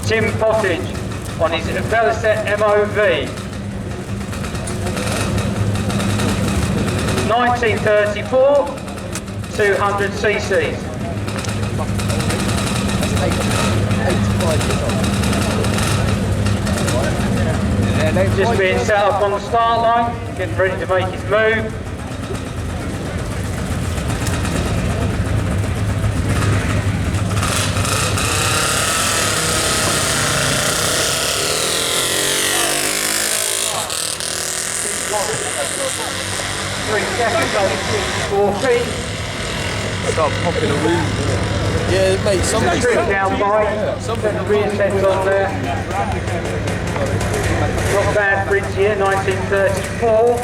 Tim Pottage on his Velocet MOV. 1934, 200 cc's. Just being set up on the start line, getting ready to make his move. Seconds, 4 feet. Start popping a wheel. Yeah, mate, somebody's down by. The rear set's on there. Not bad prints here, 1934.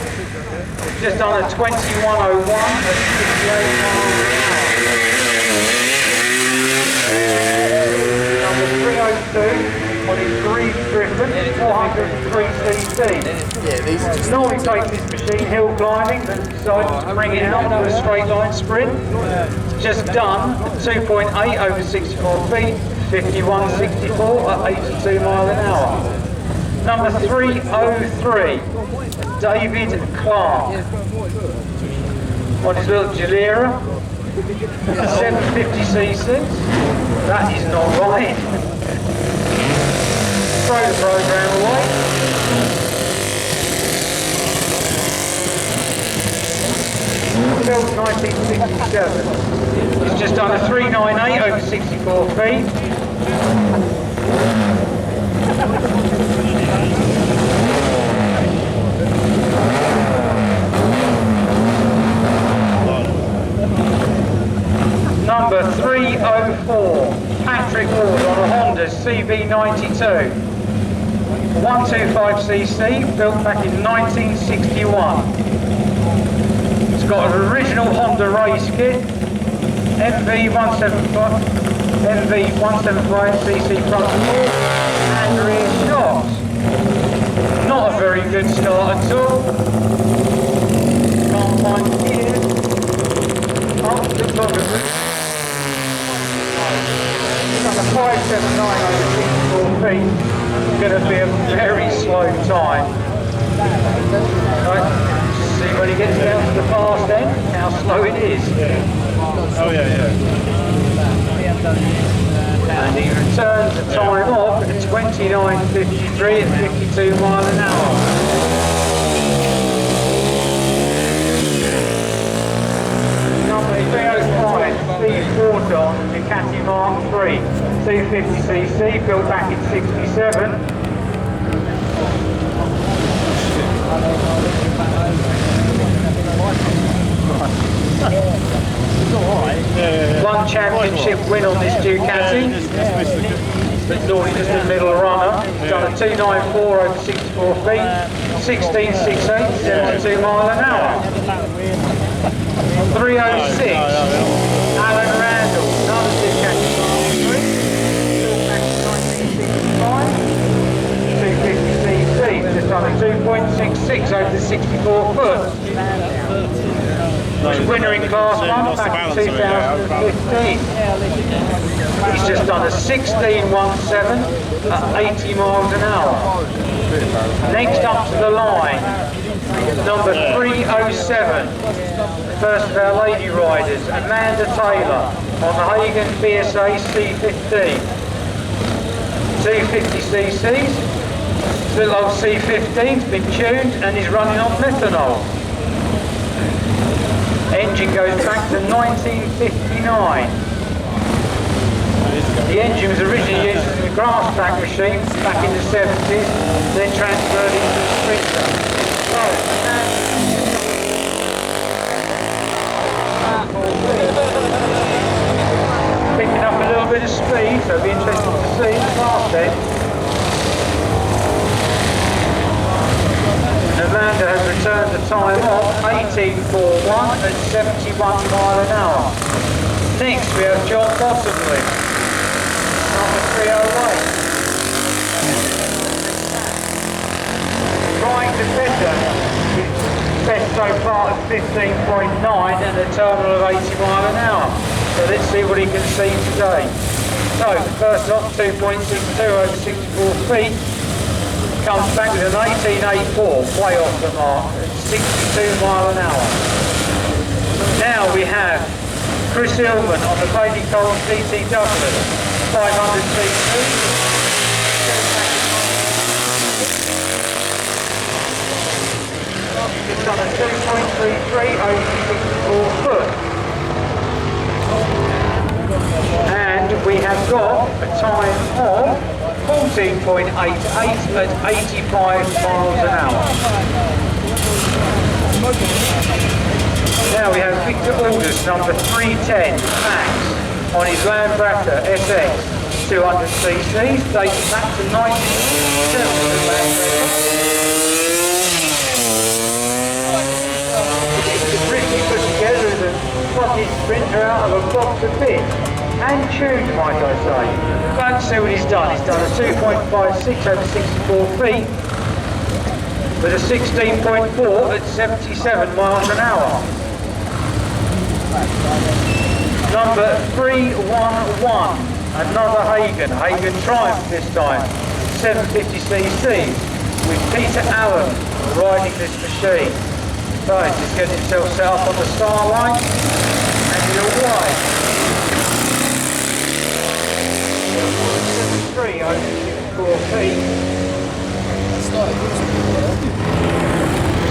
Just done a 2101 at 68 miles an hour. Number 302 on his Grease Griffin, 403cc. Yeah, these are just... Normally takes this machine hill climbing, but decided to bring it out to a straight line sprint. Just done at 2.8 over 64 feet, 51.64 at 82 miles an hour. Number 303, David Clark. On his little Gilera, 750cc. That is not right. Throw the program away. Built 1967. He's just done a 398 over 64 feet. Number 304, Patrick Ward on a Honda CB92. 125cc, built back in 1961. It's got an original Honda race kit, MV175cc front and rear shocks. Not a very good start at all. Can't find it here. Oh, photography. Number 579 over 64 feet. Going to be a very slow time. Right, just see when he gets down to the fast end, how slow it is. Oh yeah. And he returns the time off at 29.53 at 52 miles an hour. Number 305, Steve Forton, Ducati Mark III, 250cc, built back in 67. One championship win on this Ducati, but normally just a middle runner. Done a 294 over 64 feet, 16.68, 72 miles an hour. 306, Alan Randall, another Ducati Mark III, back in 1965, 250cc, just done a 2.66 over the 64 foot. Was winner in Class 1 back in 2015. He's just done a 16.17 at 80 miles an hour. Next up to the line, number 307, first of our lady riders, Amanda Taylor on the Hagen BSA C15. 250cc's, little old C15's been tuned and is running on methanol. Engine goes back to 1959. The engine was originally used as a grass track machine back in the 70s, then transferred into the sprinter. Picking up a little bit of speed, so it'll be interesting to see the fast end. Amanda has returned the time off, 18.41 at 71 miles an hour. Next we have John Bottomley, number 308. Trying to better his best so far at 15.9 and a terminal of 80 miles an hour. So let's see what he can see today. So, first lap, 2.62 over 64 feet. Comes back with an 18.84, way off the mark, at 62 mile an hour. Now we have Chris Hillman on the Bailey Cole TT Douglas, 500cc. It's on a 2.33 over 64 foot. And we have got a time of 14.88 at 85 miles an hour. Now we have Victor Aldous, number 310, Max, on his Lambretta SX 200cc, dating back to 1997. Ricky put together as a fucking sprinter out of a box of bits. And tuned, might I say. Let's see what he's done. He's done a 2.56 over 64 feet with a 16.4 at 77 miles an hour. Number 311, another Hagen Triumph this time, 750cc, with Peter Allen riding this machine. So he's just getting himself set up on the star line, and he'll ride. 3 over 64 feet.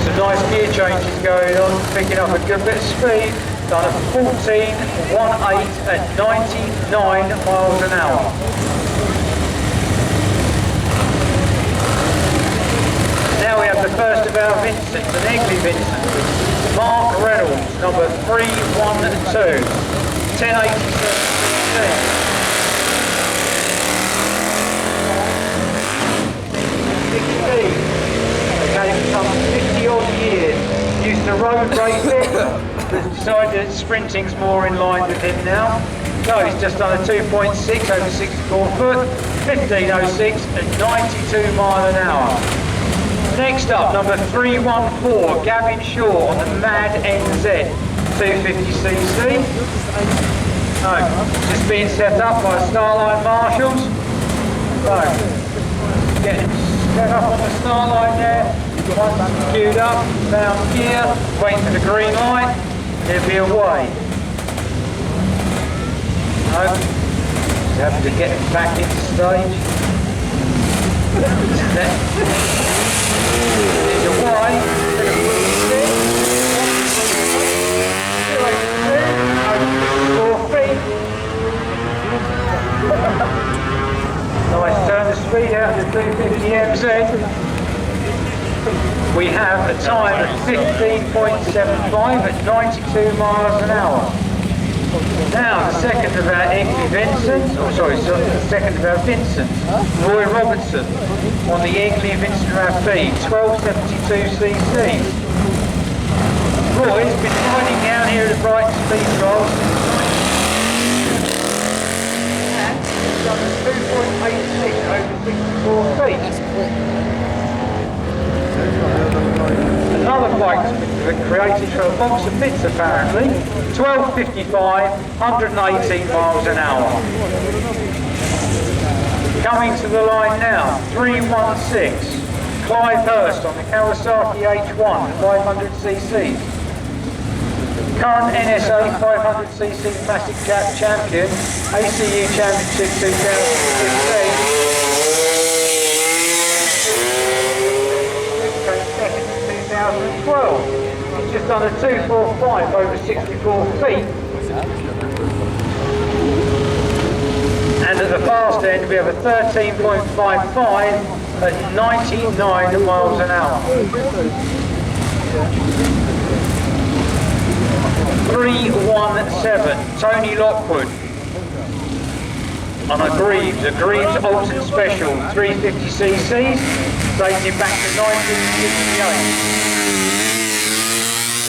Some nice gear changes going on, picking up a good bit of speed. Done a 14.18 at 99 miles an hour. Now we have the first of our Vincents, an Egley Vincent. Mark Reynolds, number 312, 1087cc. Okay, some 50 odd years, used to road racing, but decided that sprinting's more in line with him now. So he's just done a 2.6 over 64 foot, 15.06 at 92 mile an hour. Next up, number 314, Gavin Shaw on the Mad NZ 250cc. No, just being set up by Starline Marshals. So, getting set up on the start line there, once queued up, found gear, waiting for the green light, he'll be away. No, you have to get back into stage. He's away, 4 feet. Nice turn of speed out of the 250 MZ. We have a time of 15.75 at 92 miles an hour. Now the second of our Egley Vincent, the second of our Vincent, Roy Robertson on the Egley Vincent Rapide, 1272cc. Roy's been riding down here at the Brighton Speed Trials. Done 2.86 over 64 feet. Another bike created for a box of bits apparently. 12.55, 118 miles an hour. Coming to the line now, 316. Clive Hurst on the Kawasaki H1, 500cc. Current NSA 500cc Classic Gap Champion, ACU Championship 2015. Came second in 2012. He's just done a 2.45 over 64 feet. And at the fast end we have a 13.55 at 99 miles an hour. 317, Tony Lockwood on a Greaves Alton Special, 350cc, dating back to 1968.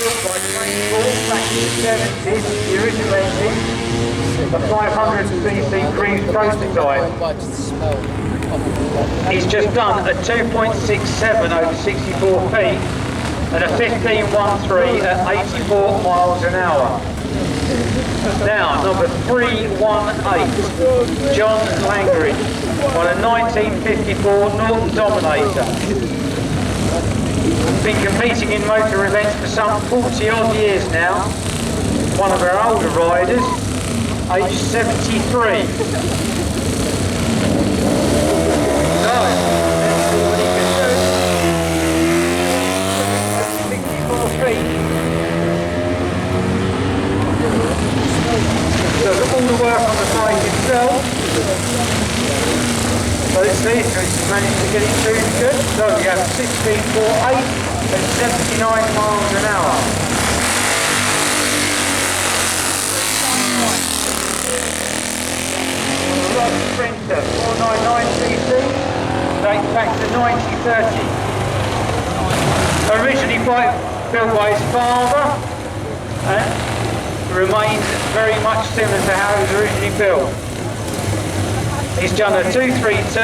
Built by Tony Ball back in the 70s, the original engine, a 500cc Greaves prototype. He's just done a 2.67 over 64 feet and a 15.13 at 84 miles an hour. Now, number 318, John Langridge, on a 1954 Norton Dominator. Been competing in motor events for some 40 odd years now. One of our older riders, age 73. So, let's see what he can do. 64 feet. So all the work on the bike itself. So let's see if he's managed to get it tuned good. So we have 16.48 at 79 miles an hour. Rod Sprinter 499cc, dates back to 1930. Originally built by his father and remains very much similar to how it was originally built. He's done a 232,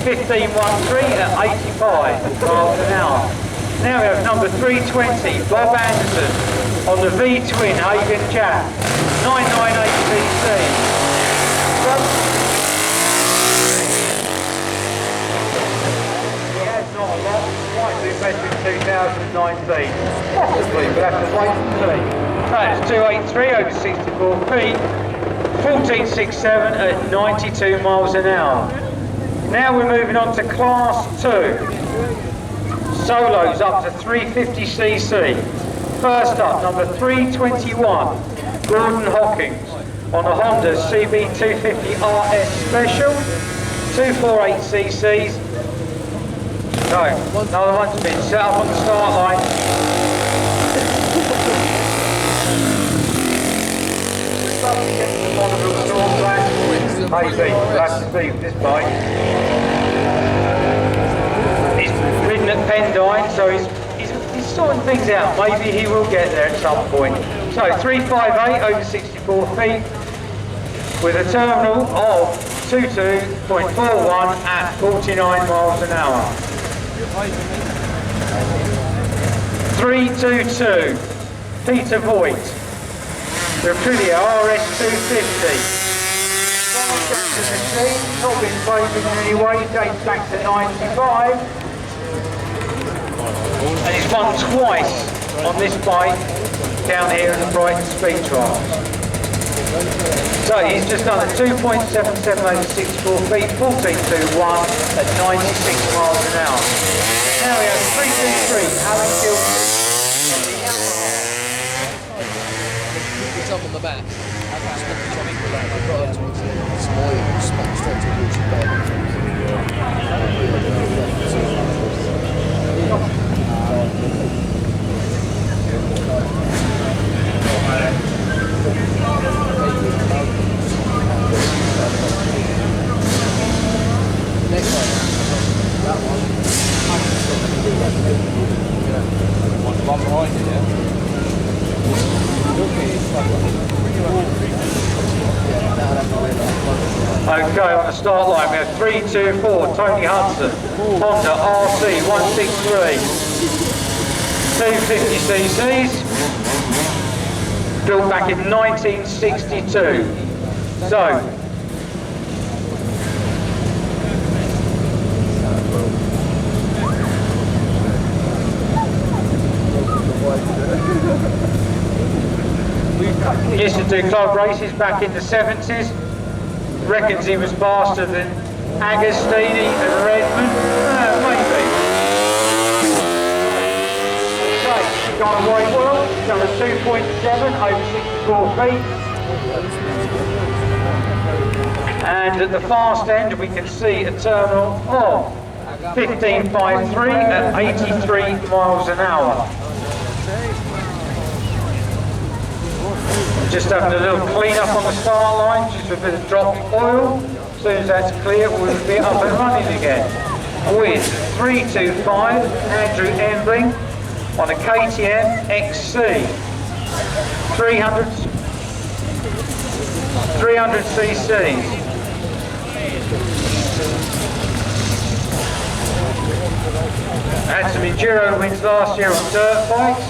1513 at 85 miles an hour. Now we have number 320, Bob Anderson, on the V-twin Hagen Jack, 998cc. He has not a lot, might do better in 2019. Possibly, but have to wait and see. So it's 283 over 64 feet. 1467 at 92 miles an hour. Now we're moving on to Class 2. Solos up to 350cc. First up, number 321, Gordon Hawkins, on a Honda CB250 RS Special, 248cc's. So, another one's been set up on the start line. Maybe, we'll have to see with this bike. He's ridden at Pendine, so he's sorting things out. Maybe he will get there at some point. So 358 over 64 feet with a terminal of 22.41 at 49 miles an hour. 322, Peter Voigt, the Aprilia RS250. Not been favored in any way, dates back to 95. And he's won twice on this bike down here at the Brighton Speed Trials. So he's just done a 2.77 over 64 feet, 14.21 at 96 miles an hour. Now we have 323, Alan Gilson. It's up on the back. I've got up towards it. It's oil, straight towards your bed. Next one. That one. One behind it, yeah? Okay, on the start line we have 324, Tony Hudson, Honda RC 163, 250cc's, built back in 1962. So, he used to do club races back in the 70s. Reckons he was faster than Agostini and Redmond. Maybe. Okay, he's gone away well. He's done a 2.7 over 64 feet. And at the fast end we can see a terminal of 15.53 at 83 miles an hour. Just having a little clean up on the start line, just a bit of dropped oil. As soon as that's clear, we'll be up and running again. With 325, Andrew Embling on a KTM XC. 300cc. Had some enduro wins last year on dirt bikes.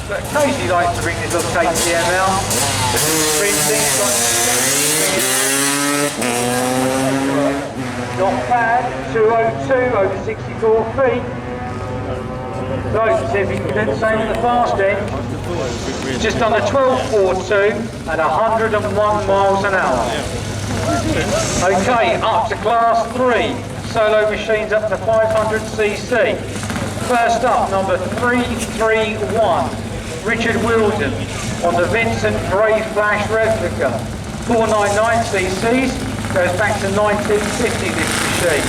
but occasionally likes to bring his little KTM out. Not bad, 202 over 64 feet. Right, see if you can do the same at the fast end. Just under 12.42 at 101 miles an hour. Okay, up to class 3. Solo machines up to 500cc. First up, number 331, Richard Wilden on the Vincent Grey Flash replica. 499cc, goes back to 1950 this machine.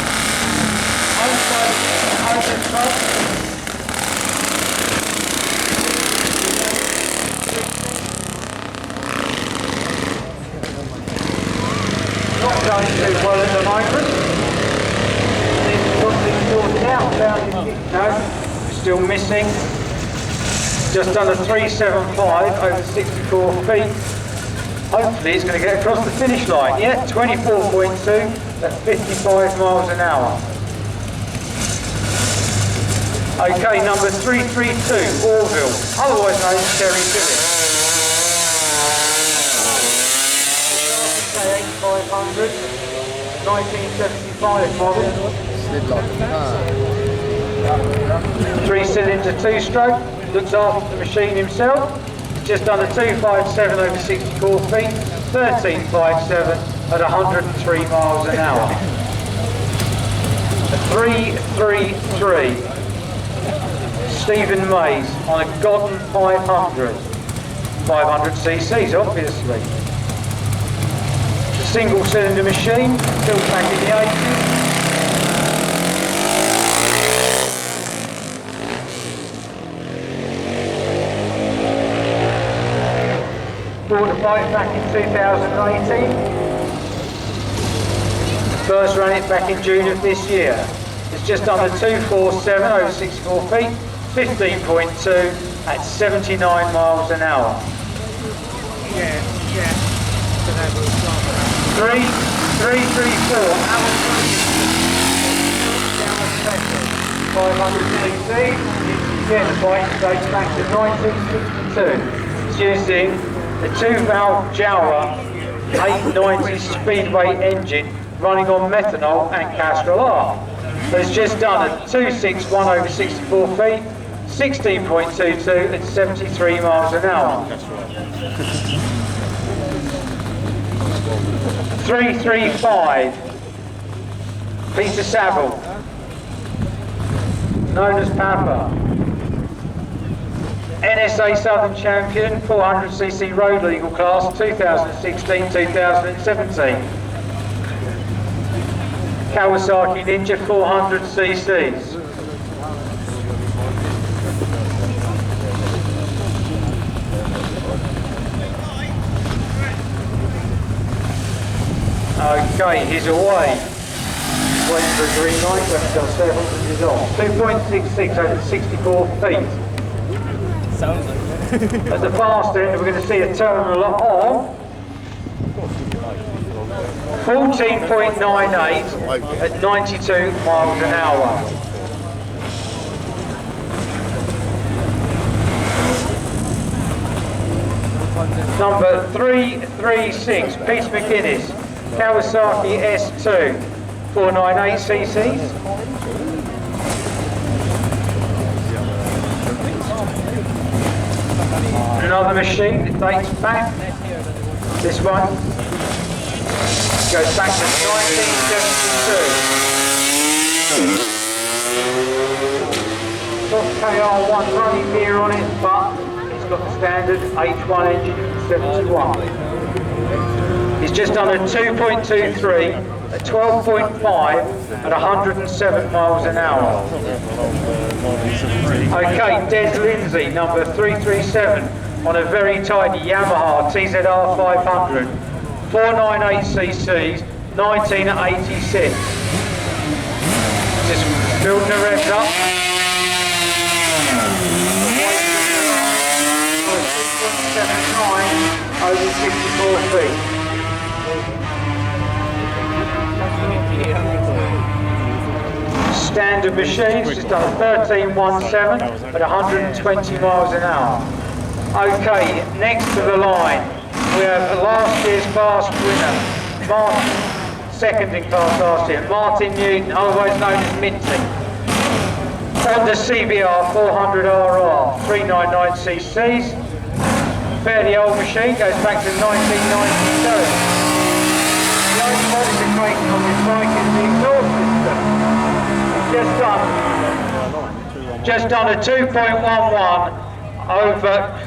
Not going too well at the moment. No, still missing. Just under 375 over 64 feet. Hopefully it's going to get across the finish line. Yeah, 24.2 at 55 miles an hour. Okay, number 332, Orville, otherwise known as Terry Phillips. 8500, 1975 model. 3-cylinder 2-stroke, looks after the machine himself. Just under 257 over 64 feet, 1357 at 103 miles an hour. 333, Stephen Mays on a Godden 500, 500cc's obviously. It's a single cylinder machine, built back in the 80s. Bought the bike back in 2018. First ran it back in June of this year. It's just under 247 over 64 feet, 15.2 at 79 miles an hour. 334 500cc. Again, the bike dates back to 1962. It's using the 2-valve Jawa 890 Speedway engine running on methanol and Castrol R. So it's just done at 261 over 64 feet, 16.22 at 73 miles an hour. 335, Peter Saville, known as Papa. NSA Southern Champion, 400cc road legal class, 2016-2017. Kawasaki Ninja, 400cc's. Okay, he's away. Waiting for a green light, let's go 700 is on. 2.66 over 64 feet. Sounds like At the fast end, we're going to see a terminal of 14.98 at 92 miles an hour. Number 336, Pete McGuinness, Kawasaki S2, 498cc's. Another machine that dates back. This one goes back to 1972. Got KR1 running gear on it, but it's got the standard H1 engine from 71. It's just under 2.23 at 12.5 at 107 miles an hour. Okay, Des Lindsay, number 337, on a very tidy Yamaha TZR 500, 498cc's, 1986. Just building the revs up. 6.79 over 64 feet. Standard machines, just done 13.17 at 120 miles an hour. Okay, next to the line, we have last year's fast winner, second in class last year, Martin Newton, otherwise known as Minty. On the CBR 400RR, 399 cc's. Fairly old machine, goes back to 1992. The only modification on this bike is the exhaust system. Just done a 2.11 over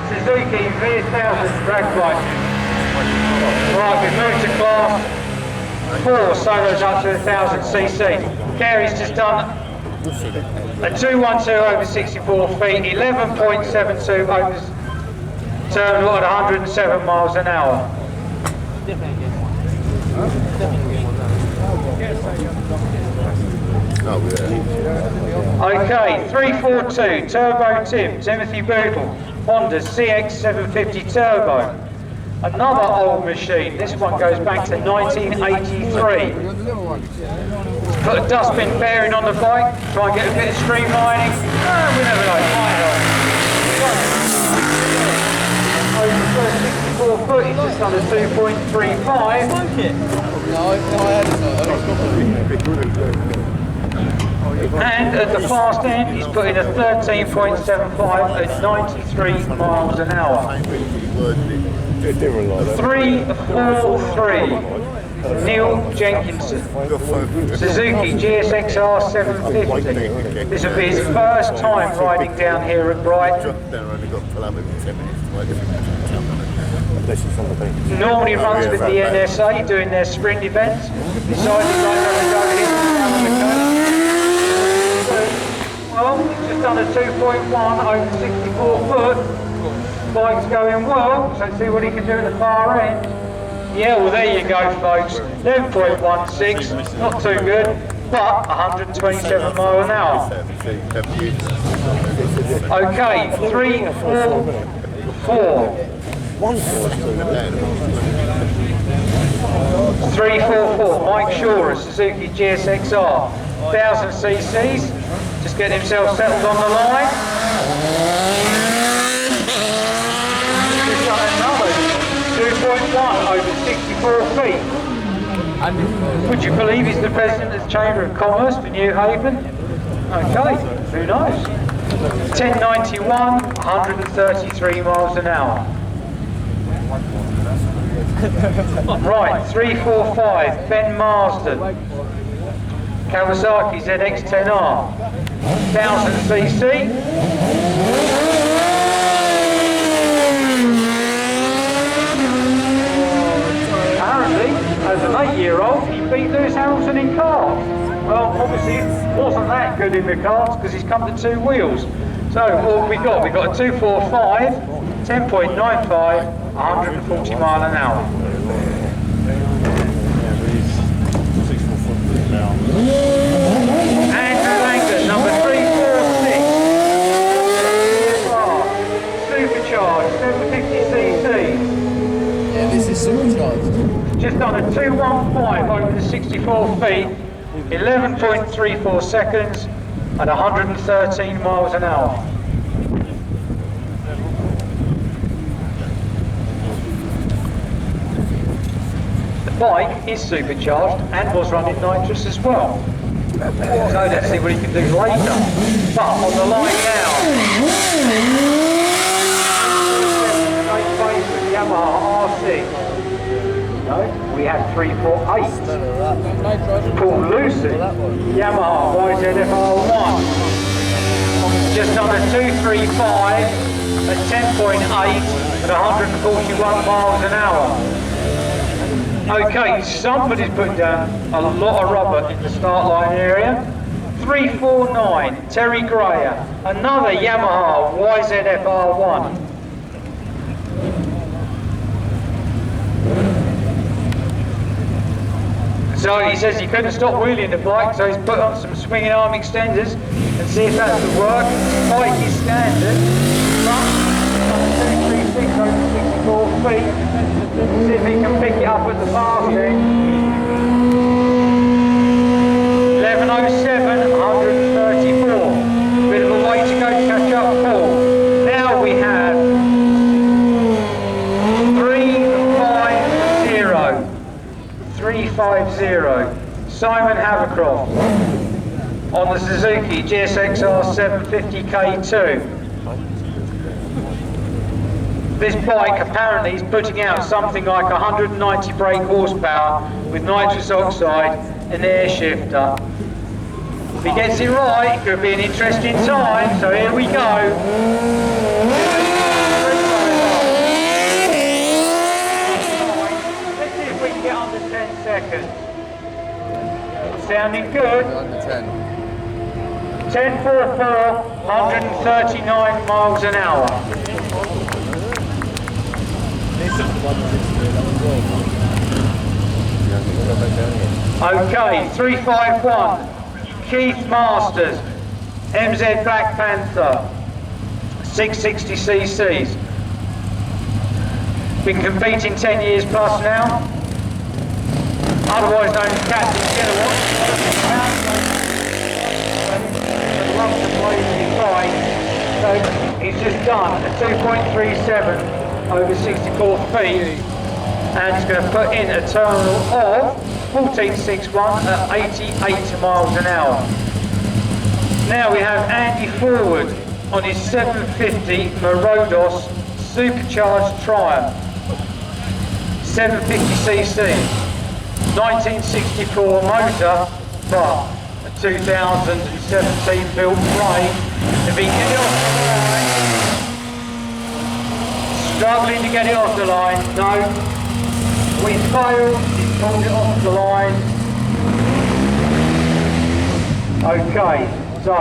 Suzuki V1000 drag bike. Right, we've moved to class 4 solos up to 1000cc. Gary's just done a 212 over 64 feet, 11.72 over terminal at 107 miles an hour. Okay, 342 Turbo Timothy Bootle, Honda CX750 Turbo. Another old machine, this one goes back to 1983. Put a dustbin fairing on the bike, try and get a bit of streamlining. We never know, might help. Over the first 64 foot, he's just done a 2.35. And at the fast end, he's put in a 13.75 at 93 miles an hour. 343, Neil Jenkinson, Suzuki GSXR 750. This will be his first time riding down here at Brighton. Normally runs with the NSA doing their sprint events. Decided he'd like to go here and well, he's just done a 2.1 over 64 foot. Bike's going well, so let's see what he can do at the far end. Yeah, well there you go folks, 11.16, not too good, but 127 miles an hour. Okay, 344. 344, Mike Shore, Suzuki GSXR, 1000ccs. Just getting himself settled on the line. Just done another 2.1 over 64 feet. Would you believe he's the president of the Chamber of Commerce for New Haven? Okay, who knows? 1091, 133 miles an hour. Right, 345, Ben Marsden, Kawasaki ZX-10R, 1000cc. Apparently, as an 8-year-old, he beat Lewis Hamilton in karts. Well, obviously, it wasn't that good in the karts because he's come to 2 wheels. So, what have we got? We've got a 245, 10.95, 140 mile an hour. Andrew Langdon, number 346. Supercharged, 750cc. Yeah, this is supercharged. Just done a 215 over the 64 feet, 11.34 seconds at 113 miles an hour. The bike is supercharged and was running nitrous as well. So let's see what he can do later. But on the line now, Yamaha R6. No, we had 348. Paul Lucy, Yamaha YZF-R1. Just under 235 at 10.8 at 141 miles an hour. Okay, somebody's put down a lot of rubber in the start line area. 349, Terry Greyer, another Yamaha YZF-R1. So he says he couldn't stop wheeling the bike, so he's put on some swinging arm extenders and see if that would work. Bike is standard, front, 236 over 64 feet. See if he can pick it up at the fast end. 11:07, 134. Bit of a way to go to catch up, Paul. Now we have 350. Simon Havercroft on the Suzuki GSXR 750K2. This bike apparently is putting out something like 190 brake horsepower with nitrous oxide and air shifter. If he gets it right, it could be an interesting time, so here we go. Let's see if we can get under 10 seconds. Sounding good. Under 10. 10.44, 139 miles an hour. Okay, 351. Keith Masters, MZ Black Panther, 660 cc's. Been competing 10 years plus now. Otherwise known as Captain Kilowatt. So he's just done a 2.37 over 64 feet, and he's going to put in a terminal of 14.61 at 88 miles an hour. Now we have Andy Forward on his 750 Morodos Supercharged Triumph, 750cc, 1964 motor, but a 2017 built frame. If he can get it off the line, struggling to get it off the line, no. We failed, he's pulled it off the line. Okay, so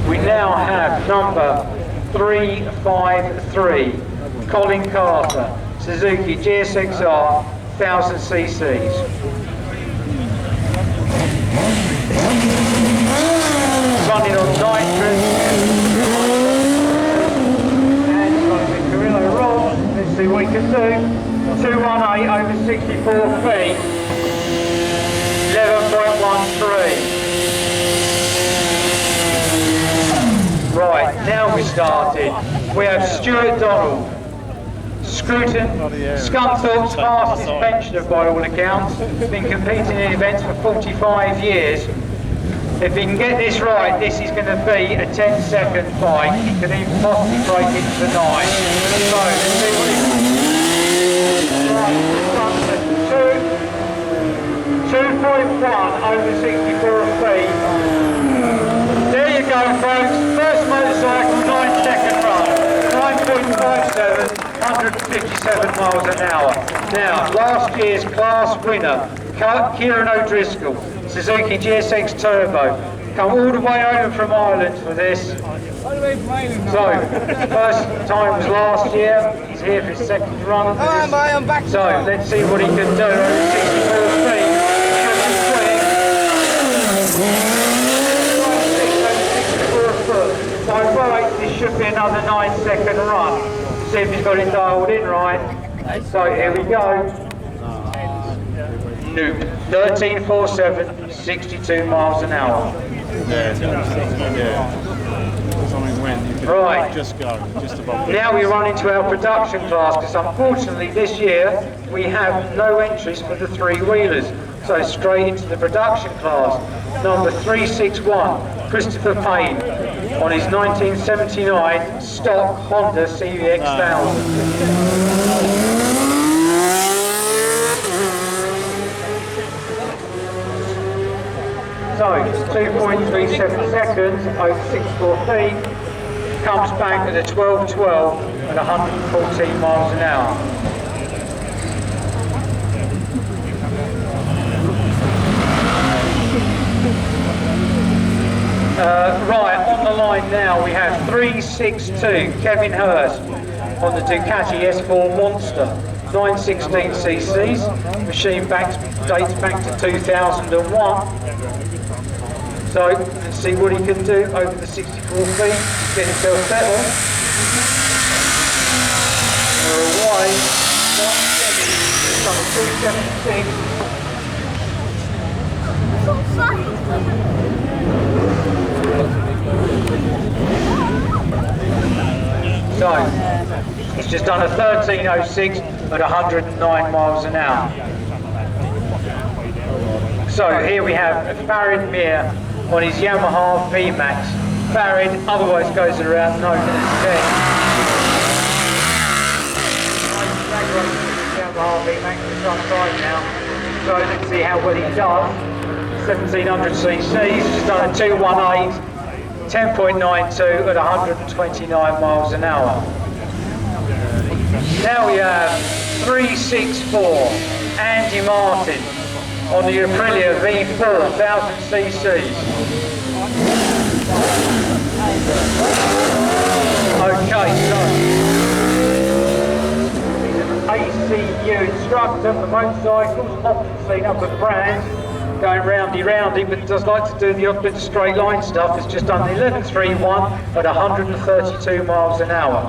we now have number 353, Colin Carter, Suzuki GSXR 1000cc's. Running on nitrous. And he's got a bit Gorilla roll. Let's see what he can do. 218 over 64 feet. 11.13. Right, now we started. We have Stuart Donald. Scunthorpe's fastest pensioner by all accounts. Been competing in events for 45 years. If he can get this right, this is going to be a 10-second fight. He can even possibly break into the 9. So, let's see what he can do. 2.1 over 64 feet. There you go, folks. First motorcycle, 9-second run. 9.57. 157 miles an hour. Now, last year's class winner, Kieran O'Driscoll, Suzuki GSX Turbo. Come all the way over from Ireland for this. So, first time was last year. He's here for his second run. I'm back. So, let's see what he can do over 64 feet. So, right, this should be another 9-second run. See if he's got it dialed in right. So here we go. Nope. 13.47, 62 miles an hour. Right. Just go, just above. Now we run into our production class, because unfortunately this year we have no entries for the three-wheelers. So straight into the production class. Number 361, Christopher Payne, on his 1979 stock Honda CVX 1000. So, 2.37 seconds over 64 feet, comes back at a 12.12 at 114 miles an hour. Right, on the line now we have 362, Kevin Hurst on the Ducati S4 Monster, 916 cc's. Machine dates back to 2001. So let's see what he can do over the 64 feet. Get himself settled. We're away. 276. So, he's just done a 1306 at 109 miles an hour. So here we have Farid Mir on his Yamaha VMAX. Farid otherwise goes around known as Ted. Yamaha VMAX for some time now. So let's see how well he does. 1700 cc's, just done a 218. 10.92 at 129 miles an hour. Now we have 364 Andy Martin on the Aprilia V4 1000 cc's. Okay, so he's an ACU instructor for motorcycles, often seen up at brands. Going roundy, but does like to do the odd bit of straight line stuff. It's just done the 11.31 at 132 miles an hour.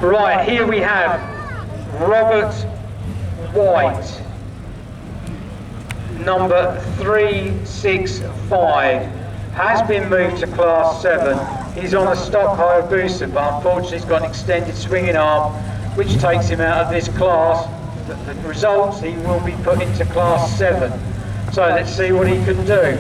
Right, here we have Robert White, number 365. Has been moved to class 7. He's on a stock Hayabusa, but unfortunately he's got an extended swinging arm, which takes him out of this class. The results, he will be put into class 7. So let's see what he can do.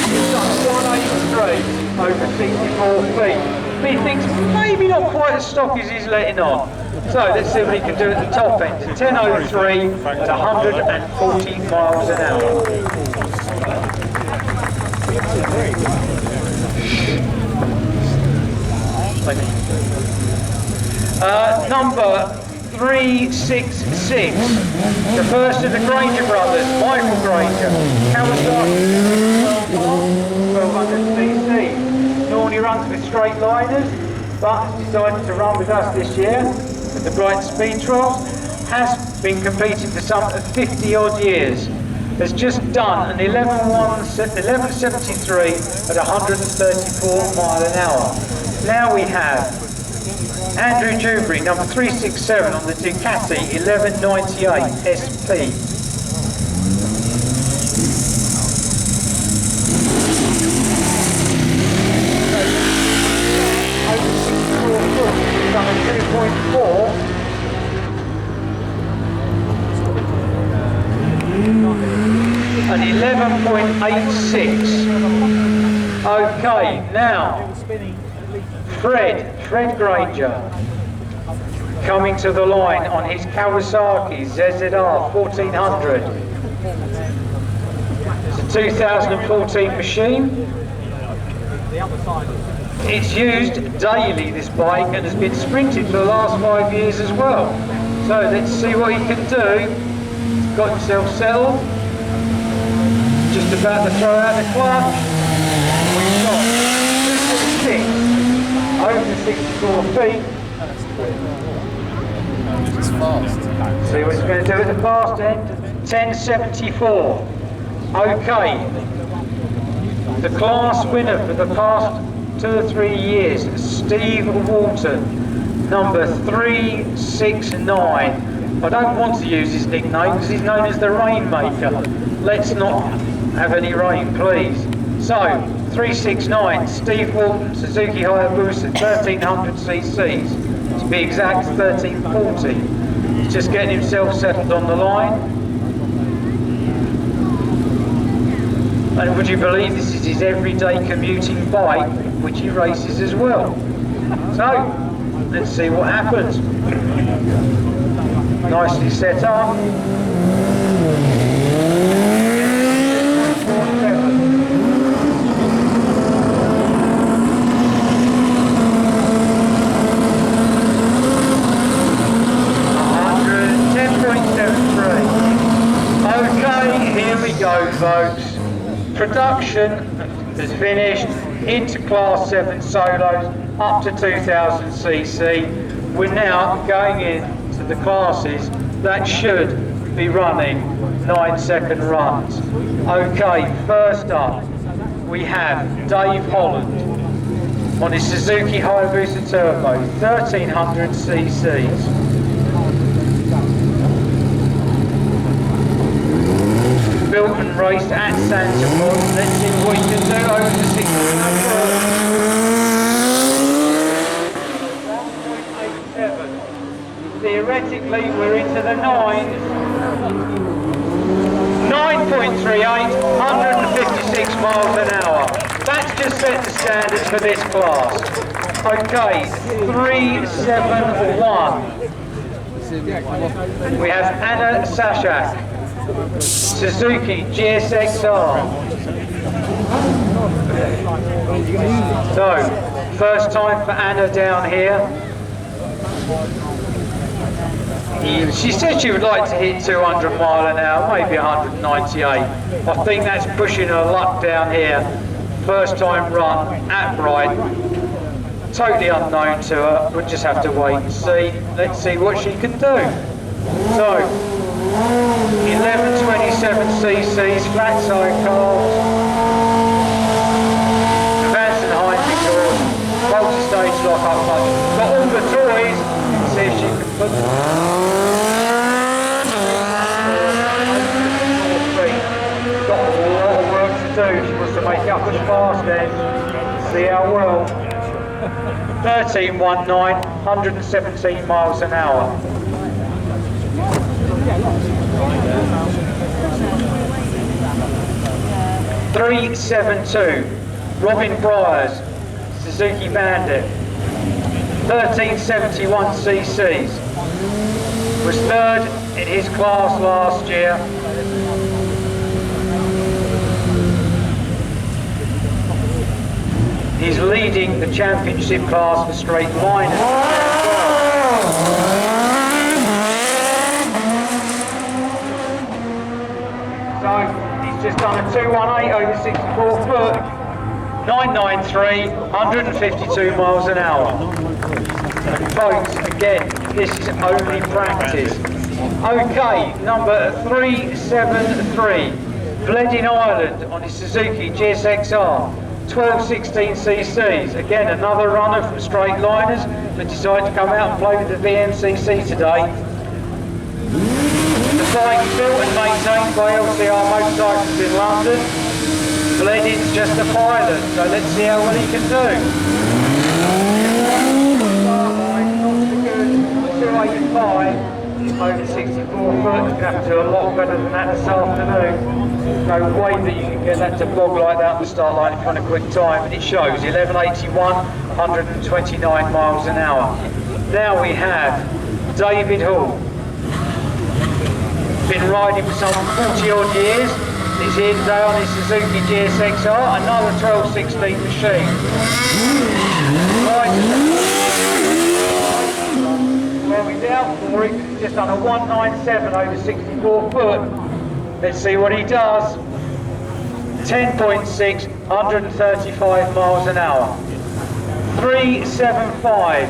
He's done 183 over 64 feet. He thinks maybe not quite as stock as he's letting on. So let's see what he can do at the top end. 10.03 at 140 miles an hour. Number 366, the first of the Granger brothers, Michael Granger, Kawasaki 1200cc. Normally runs with straight liners, but has decided to run with us this year at the Brighton Speed Trials. Has been competing for some 50 odd years. Has just done an 11.73 at 134 mile an hour. Now we have Andrew Dewberry, number 367 on the Ducati 1198 SP. Over 64 foot, he's done a 2.4. An 11.86. Okay, now Fred Granger coming to the line on his Kawasaki ZZR 1400. It's a 2014 machine. It's used daily, this bike, and has been sprinted for the last 5 years as well. So let's see what he can do. He's got himself settled. Just about to throw out the clutch. We've got 2.6 over 64 feet. It's fast. See what he's going to do at the fast end. 10.74. Okay. The class winner for the past 2 or 3 years, Steve Walton, number 369. I don't want to use his nickname because he's known as the Rainmaker. Let's not have any rain, please. So, 369, Steve Walton, Suzuki Hayabusa, 1300 cc's. To be exact, 1340. He's just getting himself settled on the line. And would you believe this is his everyday commuting bike, which he races as well. So, let's see what happens. Nicely set up. Okay, here we go, folks. Production is finished. into Class 7 solos up to 2000cc. We're now going into the classes that should be running 9-second runs. Okay, first up we have Dave Holland on his Suzuki Hayabusa Turbo, 1300cc's. Built and raced at Santa Cruz. Let's see what he can do over the 6.87. Theoretically, we're into the 9s. 9.38, 156 miles an hour. That's just set the standard for this class. Okay, 371. We have Anna Sashak, Suzuki GSXR. So, first time for Anna down here. She said she would like to hit 200 mile an hour, maybe 198. I think that's pushing her luck down here. First time run at Brighton. Totally unknown to her, we'll just have to wait and see. Let's see what she can do. So, 1127cc's, flat side cars. Vanson Heinrich doors, multi-stage lock-up button. Got all the toys. See if she can put them. Got a lot of work to do. She wants to make up as fast then. See how well. 1319, 117 miles an hour. 372, Robin Bryars, Suzuki Bandit, 1371cc's. Was third in his class last year. He's leading the championship class for straight liners. So he's just done a 218 over 64 foot, 993, 152 miles an hour. And folks, again, this is only practice. Okay, number 373, Bledin Island on his Suzuki GSXR, 1216cc's. Again, another runner from straight liners that decided to come out and play with the VMCC today. The bike built and maintained by LCR Motorcycles in London. Bledin's just a pilot, so let's see how well he can do. 285 over 64 foot. You're going to have to do a lot better than that this afternoon. No way that you can get that to bog like that on the start line if you want a quick time, and it shows 1181, 129 miles an hour. Now we have David Hall. Been riding for some 40 odd years. He's here today on his Suzuki GSXR, another 1216 machine. Well, we're down for it, just done a 197 over 64 foot. Let's see what he does. 10.6, 135 miles an hour. 375,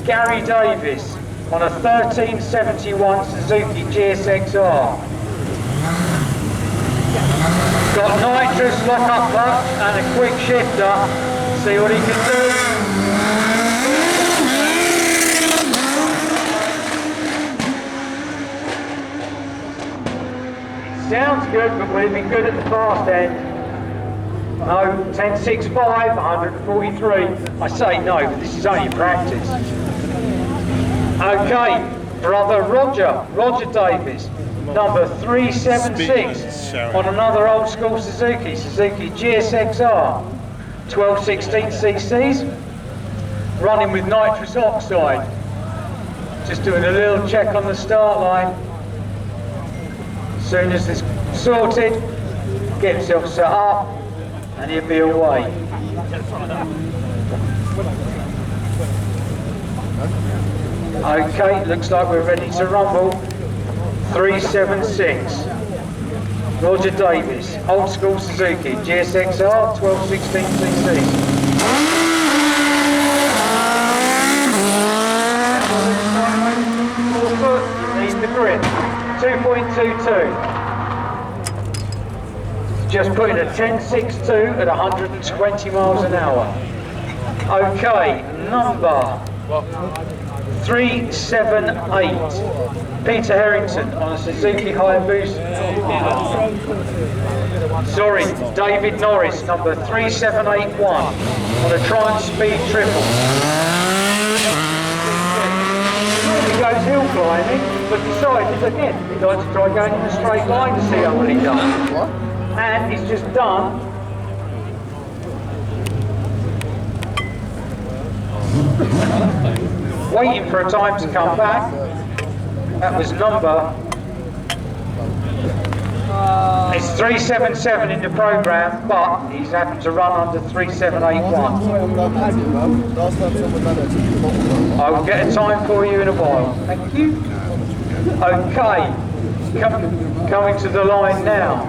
Gary Davis on a 1371 Suzuki GSXR. Got nitrous lock-up clutch and a quick shifter. See what he can do. Sounds good, but will it be good at the fast end? No, 10.65, 143. I say no, but this is only practice. Okay, brother Roger Davis, number 376 on another old school Suzuki GSXR, 1216cc's, running with nitrous oxide. Just doing a little check on the start line. As soon as it's sorted, get himself set up and he'll be away. Okay, looks like we're ready to rumble. 376. Roger Davis, old school Suzuki, GSXR, 1216cc. Need the grip. 2.22. Just put in a 10.62 at 120 miles an hour. Okay, number 378. Peter Harrington on a Suzuki Hayabusa. Sorry, David Norris, number 3781 on a Brighton Speed Trials. He goes hill climbing, but decided again he'd like to try going in a straight line to see how well he does. What? And he's just done waiting for a time to come back. That was number. It's 377 in the programme, but he's happened to run under 3781. I will get a time for you in a while. Thank you. Okay, coming to the line now.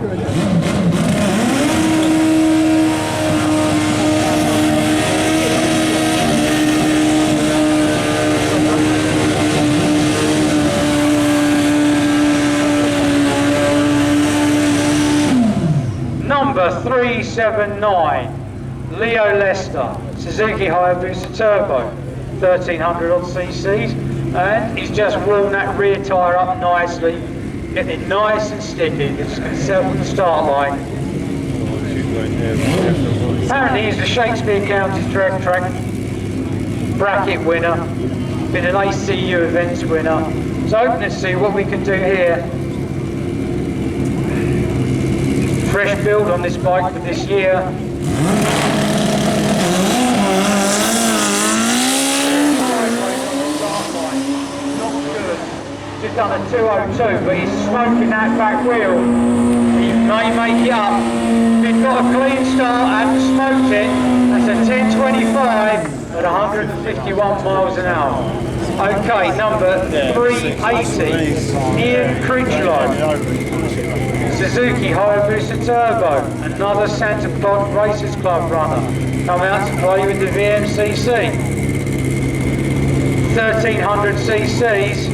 Number 379, Leo Lester, Suzuki Hayabusa Turbo, 1300 odd cc's, and he's just worn that rear tyre up nicely, getting it nice and sticky. It's just going to settle the start line. Apparently he's the Shakespeare County track bracket winner, been an ACU events winner. So let's see what we can do here. Fresh build on this bike for this year. Not good. Just done a 202, but he's smoking that back wheel. He may make it up. He's got a clean start and smoked it. That's a 1025 at 151 miles an hour. Okay, number 380, Ian Critchlow. Suzuki Hayabusa Turbo, another Santa Pod Racers Club runner, come out to play with the VMCC. 1300 cc's,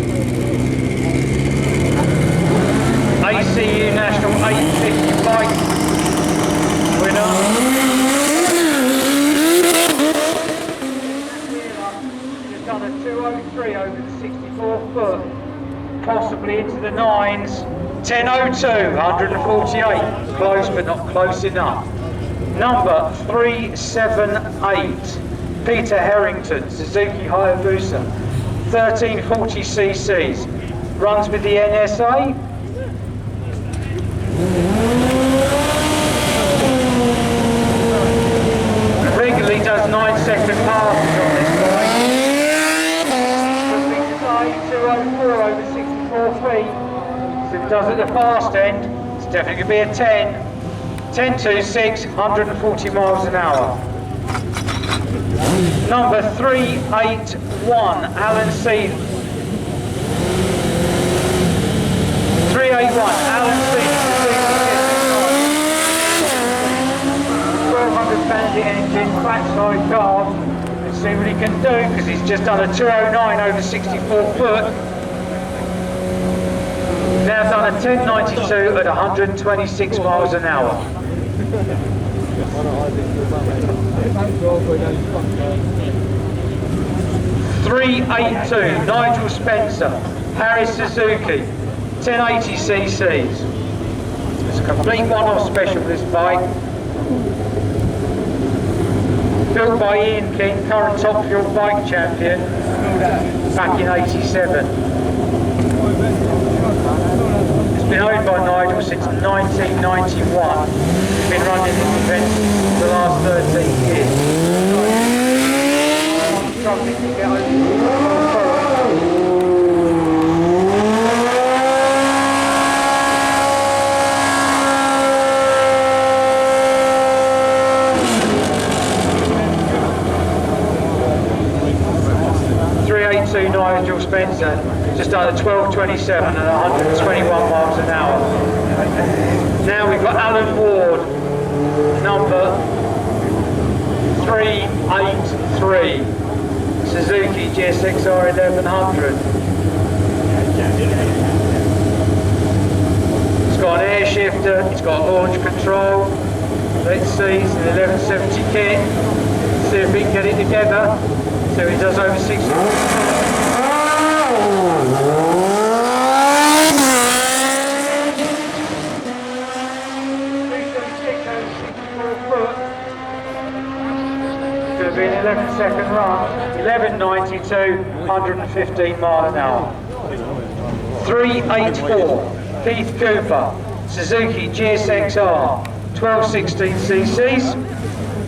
ACU National 850 bike winner. Just done a 203 over the 64 foot, possibly into the 9s. 10.02, 148, close but not close enough. Number 378, Peter Harrington, Suzuki Hayabusa, 1340 cc's, runs with the NSA. Regularly does 9-second passes on this bike. 204 over 64 feet. If it does at the fast end, it's definitely going to be a 10. 10.26, 140 miles an hour. Number 381, Alan Seaton. 381, Alan Seaton. 1200 Bandit engine, flat side car. Let's see what he can do, because he's just done a 209 over 64 foot. Now done a 1092 at 126 miles an hour. 382, Nigel Spencer, Harris Suzuki, 1080 cc's. It's a complete one-off special for this bike. Built by Ian King, current Top Fuel bike champion, back in '87. It's been owned by Nigel since 1991. He's been running this event for the last 13 years. I'm struggling to get over. 382 Nigel Spencer, just under 12.27 and 121 miles an hour. Now we've got Alan Ward, number 383 Suzuki GSXR 1100. It's got an air shifter, it's got launch control. Let's see, it's an 1170 kit. See if we can get it together. So it does over 60. Going to be an 11-second run. 1192, 115 mile an hour. 384 Keith Cooper Suzuki GSXR 1216 cc's.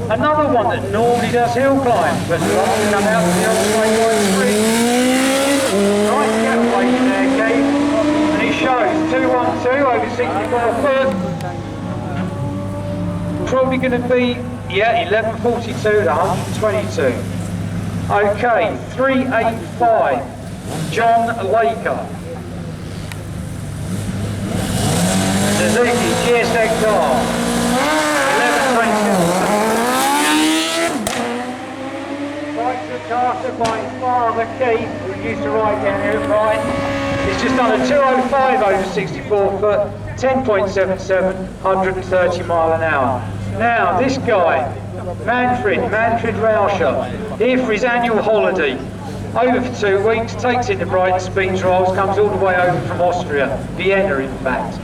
Another one that normally does hill climbs, but rather come out to the other way by the street. Nice getaway there, Keith. And it shows 212 over 64 foot. Probably going to be, yeah, 1142 to 122. Okay, 385 John Laker Suzuki GSXR 1127. Carter by his father Keith, who used to ride down here at Brighton. He's just done a 205 over 64 foot, 10.77, 130 mile an hour. Now this guy, Manfred Rauscher, here for his annual holiday. Over for 2 weeks, takes in the Brighton Speed Trials, comes all the way over from Austria, Vienna in fact.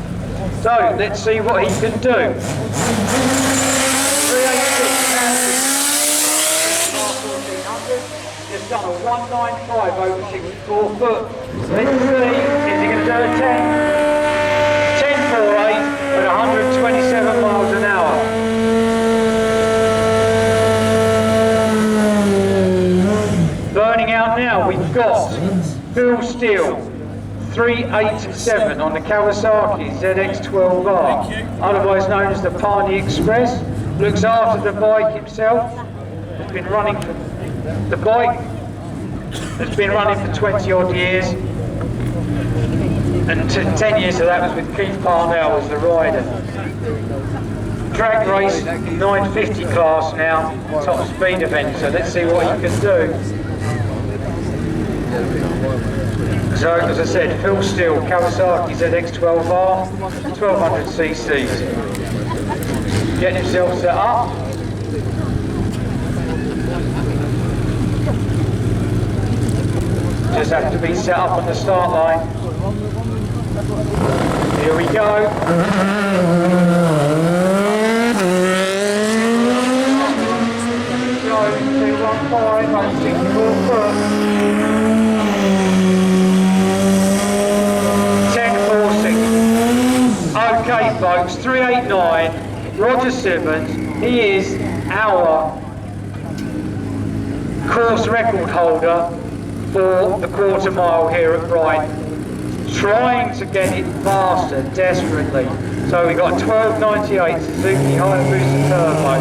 So let's see what he can do. 386 just done a 195 over 64 foot. Let's see, is he going to do a 10.48 at 127 miles an hour. Burning out now, we've got Phil Steele, 387 on the Kawasaki ZX12R, otherwise known as the Pani Express. Looks after the bike himself. Has been running for the bike. Has been running for 20 odd years, and 10 years of that was with Keith Parnell as the rider. Drag race 950 class now, top speed event. So let's see what he can do. So, as I said, Phil Steele, Kawasaki ZX12R, 1200 cc's. Getting himself set up. Just have to be set up on the start line. Here we go. 215 on 64 foot. 10.46. Okay, folks, 389. Roger Simmons. He is our course record holder for the quarter mile here at Brighton. Trying to get it faster, desperately. So we got 1298 Suzuki Hayabusa Turbo.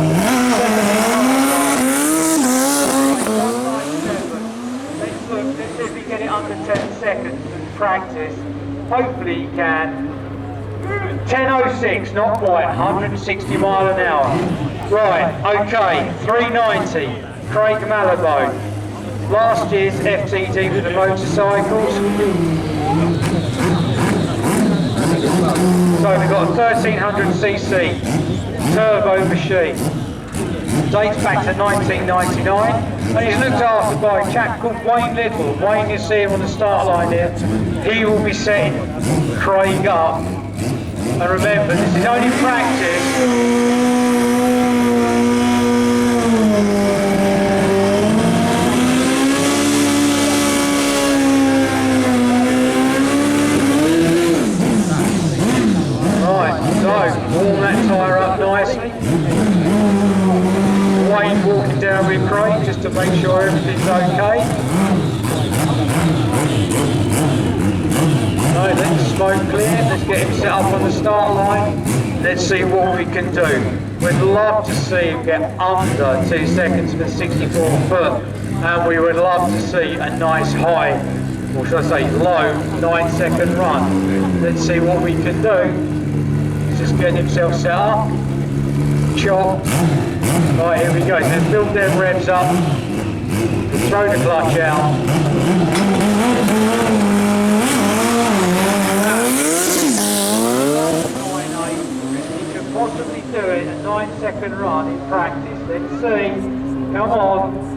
Let's see if we get it under 10 seconds in practice. Hopefully he can. 10.06, not quite, 160 mile an hour. Right, okay, 390, Craig Malabo. Last year's FTD for the motorcycles. So we've got a 1300cc turbo machine. Dates back to 1999. And he's looked after by a chap called Wayne Little. Wayne, you see him on the start line here. He will be setting Craig up. And remember, this is only practice. Warm that tyre up nicely. Wayne walking down with Craig just to make sure everything's okay. So let the smoke clear, let's get him set up on the start line. Let's see what we can do. We'd love to see him get under 2 seconds for 64 foot, and we would love to see a nice high, or should I say low, 9-second run. Let's see what we can do. Just getting himself set up. Chop. Right, here we go. They've built their revs up. Throw the clutch out. You could possibly do it a 9-second run in practice. Let's see. Come on.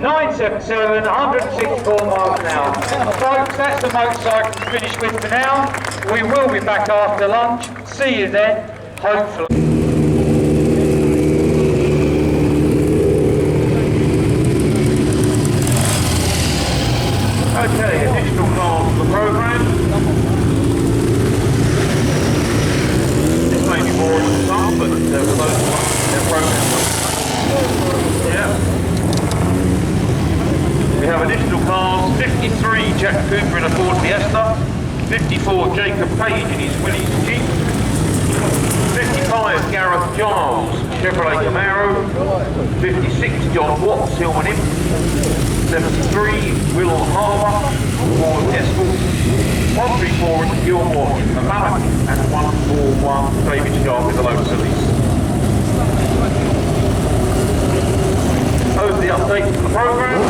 977, 164 miles an hour. Folks, that's the motorcycle to finish with for now. We will be back after lunch. See you then, hopefully. Okay, additional cars for the programme. This may be boring for some, but for those ones, their programme. Yeah. We have additional cars, 53 Jack Cooper in a Ford Fiesta, 54 Jacob Page in his Willys Jeep, 55 Gareth Giles Chevrolet Camaro, 56 John Watts Hillman Imp, 73 Will Harbour Ford Escort, 134 Gilmore in the Mallet, and 141 David Sharp in the Lotus Elise. Over the update to the programme.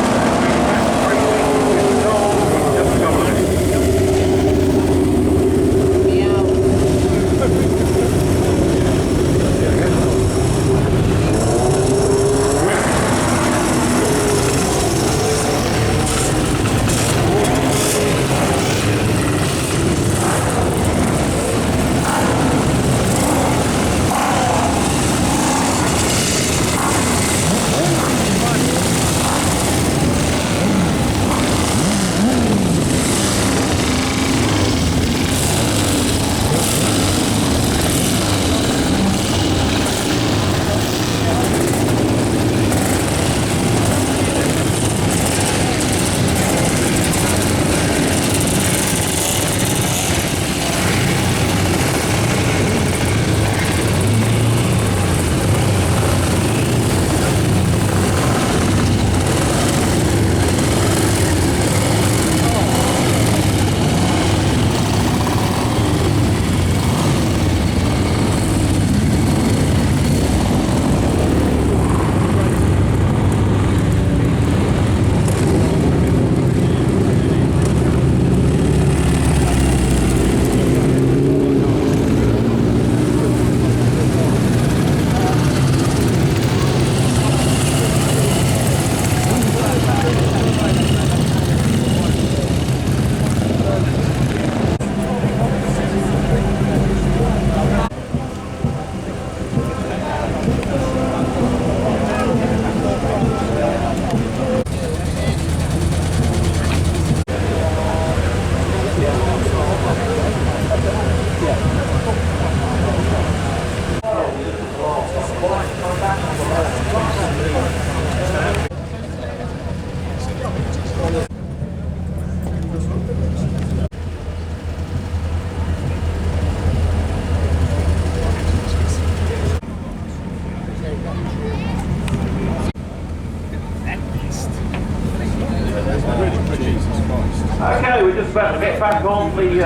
Okay, we're just about to get back on the car.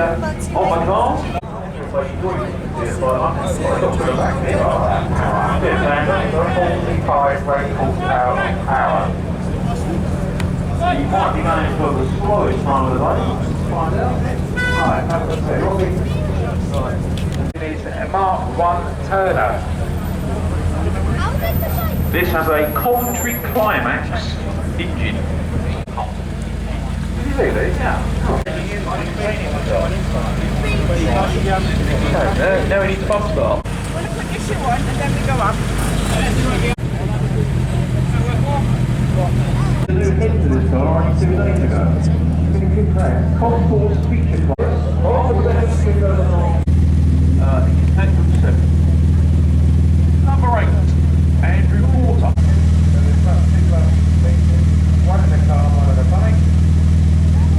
You might be going for the slowest time of the day. Find out. Right, have a look. It is a Mark 1 Turner. This has a Coventry Climax engine. Really? Yeah. Now we need the bus start. Want to put your shoe on and then we go up? The new head to this car only 2 days ago. Concourse feature class. Number 8, Andrew Porter. One in the car, one in the bike.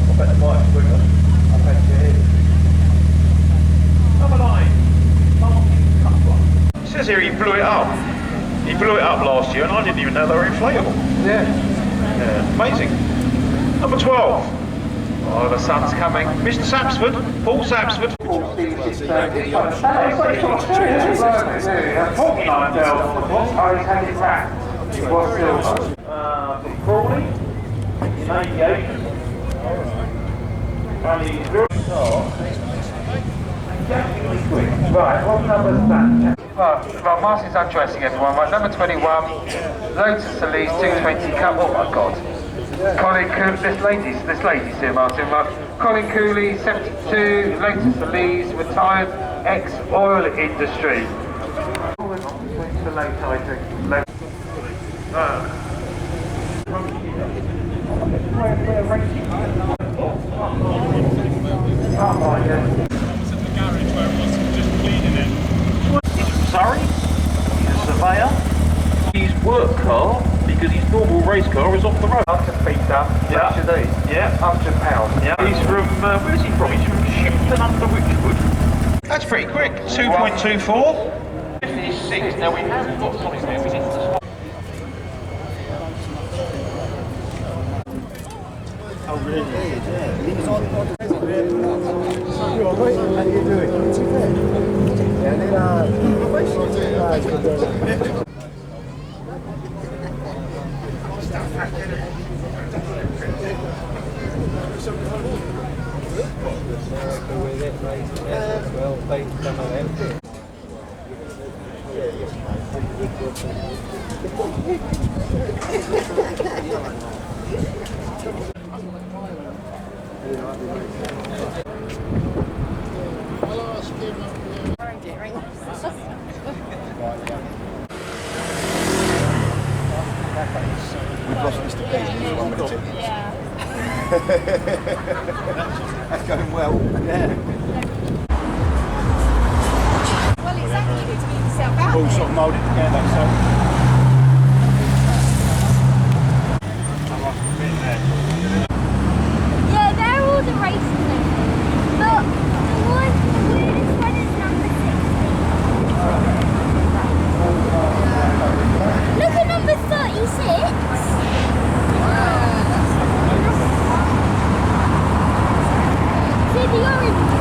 I bet the bike's quicker. I bet you is. Number 9, Martin Cutler. It says here he blew it up. He blew it up last year and I didn't even know they were inflatable. Yeah. Yeah, amazing. Number 12, Oh, the sun's coming. Mr. Sapsford, Paul Sapsford. 49,000 on the clock. Harry's had it back. It was silver. From Crawley, in aviation. And he's very quick. Right, what number is that? Right, Martin's undressing everyone. Right, number 21, Lotus Solis, 220 cup. Oh my God. Colin Cooley, this lady's here, Martin. Right. Colin Cooley, 72, Lotus Solis, retired ex-oil industry. Sorry, he's a surveyor. His work car, because his normal race car is off the road. Up to Peter, yeah. Yeah, up to Pound. Yeah. He's from, where's he from? He's from Shipton under Richwood. That's pretty quick, 2.24. 56, now we haven't got something there, we need to stop. Oh, really? Yeah. How you doing? We've lost Mr. Paisley for 1 minute. Yeah. That's going well. Yeah. Well, exactly. You need to get yourself out All there. sort of moulded together, so. Yeah, they're all the race things. But the weirdest one is number 60. Look at number 36. See the orange